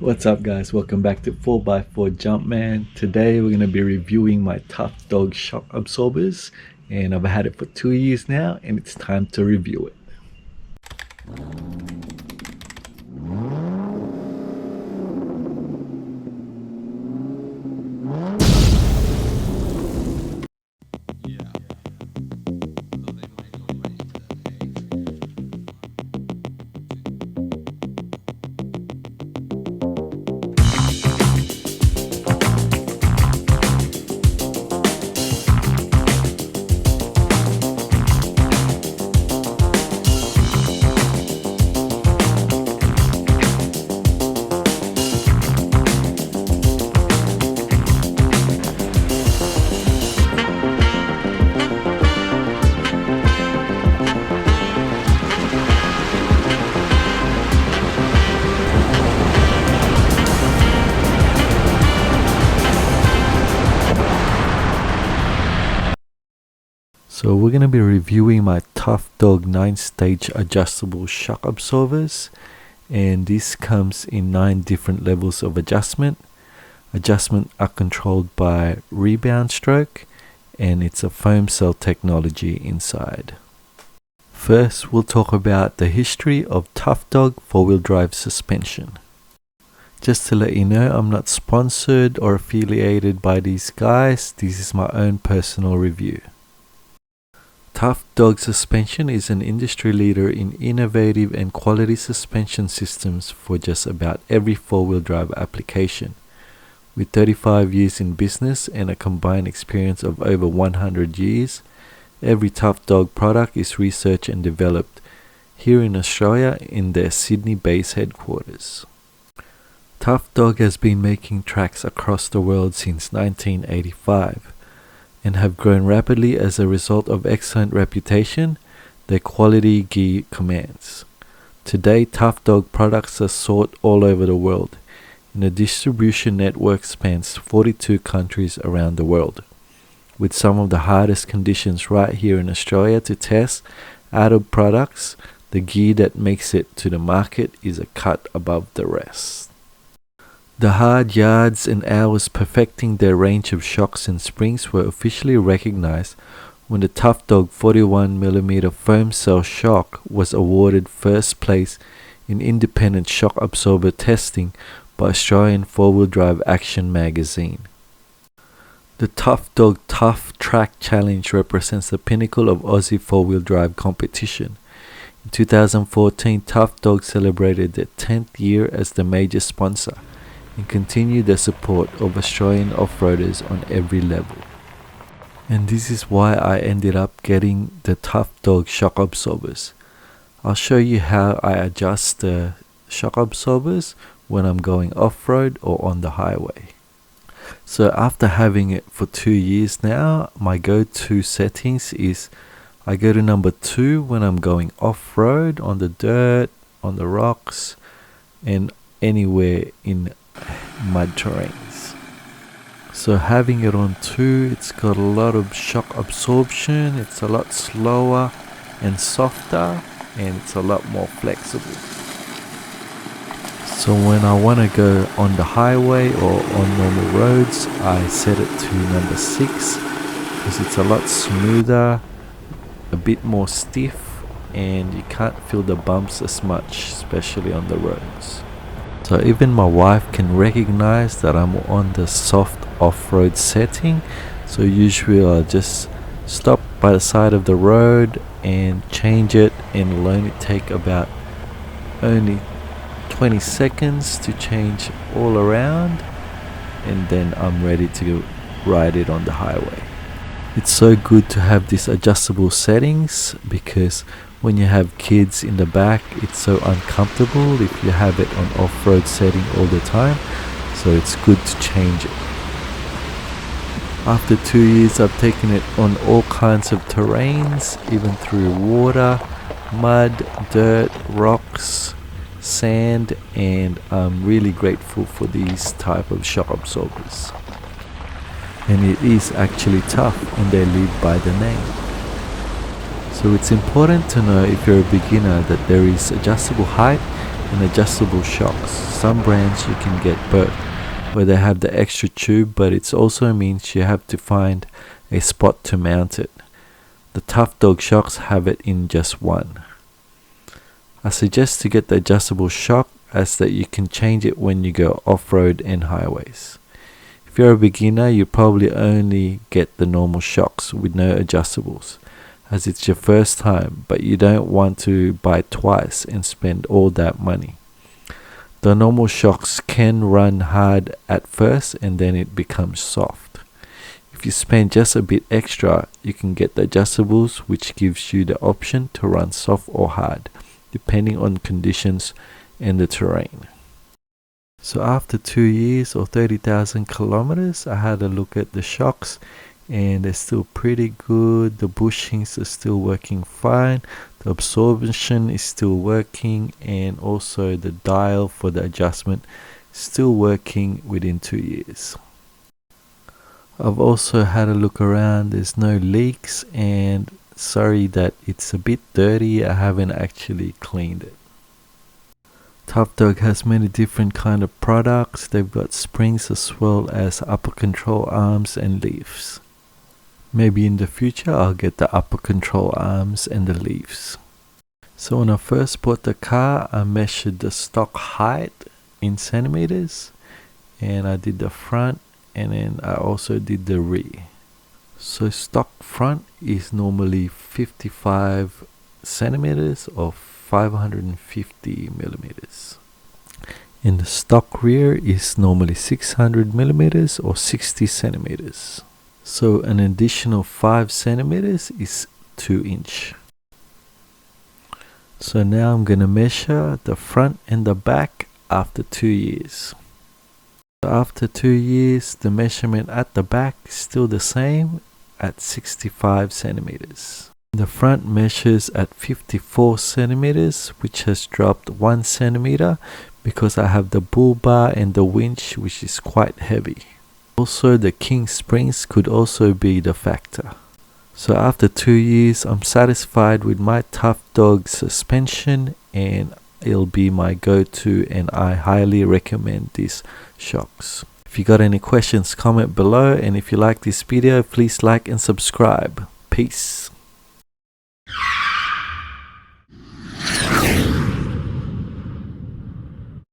What's up guys, welcome back to 4x4 Jumpman. Today we're going to be reviewing my Tough Dog shock absorbers, and I've had it for 2 years now and it's time to review it. So we're going to be reviewing my Tough Dog 9-stage adjustable shock absorbers, and this comes in 9 different levels of adjustment. Adjustments are controlled by rebound stroke, and it's a foam cell technology inside. First, we'll talk about the history of Tough Dog 4-wheel drive suspension. Just to let you know, I'm not sponsored or affiliated by these guys. This is my own personal review. Tough Dog Suspension is an industry leader in innovative and quality suspension systems for just about every 4-wheel drive application. With 35 years in business and a combined experience of over 100 years, every Tough Dog product is researched and developed here in Australia in their Sydney-based headquarters. Tough Dog has been making tracks across the world since 1985. And have grown rapidly as a result of excellent reputation their quality gear commands. Today, Tough Dog products are sought all over the world, and the distribution network spans 42 countries around the world, with some of the hardest conditions right here in Australia to test. Out of products, the gear that makes it to the market is a cut above the rest. The hard yards and hours perfecting their range of shocks and springs were officially recognized when the Tough Dog 41mm foam cell shock was awarded first place in independent shock absorber testing by Australian 4-wheel drive Action magazine. The Tough Dog Tough Track Challenge represents the pinnacle of Aussie 4-wheel drive competition. In 2014, Tough Dog celebrated their 10th year as the major sponsor, and continue the support of Australian off-roaders on every level. And this is why I ended up getting the Tough Dog shock absorbers. I'll show you how I adjust the shock absorbers when I'm going off-road or on the highway. So after having it for 2 years now, my go-to settings is I go to number 2 when I'm going off-road on the dirt, on the rocks, and anywhere in mud terrains. So having it on 2, it's got a lot of shock absorption, it's a lot slower and softer, and it's a lot more flexible. So when I want to go on the highway or on normal roads, I set it to number 6 because it's a lot smoother, a bit more stiff, and you can't feel the bumps as much, especially on the roads. So even my wife can recognize that I'm on the soft off-road setting. So usually I'll just stop by the side of the road and change it, and it'll only take about only 20 seconds to change all around, and then I'm ready to ride it on the highway. It's so good to have these adjustable settings because when you have kids in the back, it's so uncomfortable if you have it on off-road setting all the time, so it's good to change it. After 2 years, I've taken it on all kinds of terrains, even through water, mud, dirt, rocks, sand, and I'm really grateful for these type of shock absorbers. And it is actually tough, and they live by the name. So it's important to know if you're a beginner that there is adjustable height and adjustable shocks. Some brands you can get both, where they have the extra tube, but it also means you have to find a spot to mount it. The Tough Dog shocks have it in just one. I suggest to get the adjustable shock, as that you can change it when you go off-road and highways. If you're a beginner, you probably only get the normal shocks with no adjustables, as it's your first time, but you don't want to buy twice and spend all that money. The normal shocks can run hard at first and then it becomes soft. If you spend just a bit extra, you can get the adjustables, which gives you the option to run soft or hard, depending on conditions and the terrain. So after 2 years or 30,000 kilometers, I had a look at the shocks and they're still pretty good. The bushings are still working fine. The absorption is still working, and also the dial for the adjustment is still working within 2 years. I've also had a look around. There's no leaks, and sorry that it's a bit dirty. I haven't actually cleaned it. Tough Dog has many different kind of products. They've got springs as well as upper control arms and leaves. Maybe in the future I'll get the upper control arms and the leaves. So when I first bought the car, I measured the stock height in centimeters, and I did the front, and then I also did the rear. So stock front is normally 55 centimeters or 550 millimeters, and the stock rear is normally 600 millimeters or 60 centimeters. So an additional 5 centimeters is 2 inch. So now I'm gonna measure the front and the back after 2 years. So after 2 years, the measurement at the back is still the same at 65 centimeters. The front measures at 54 centimeters, which has dropped 1 centimeter because I have the bull bar and the winch, which is quite heavy. Also, the king springs could also be the factor. So after 2 years, I'm satisfied with my Tough Dog suspension, and it'll be my go-to, and I highly recommend these shocks. If you got any questions, comment below, and if you like this video, please like and subscribe. Peace.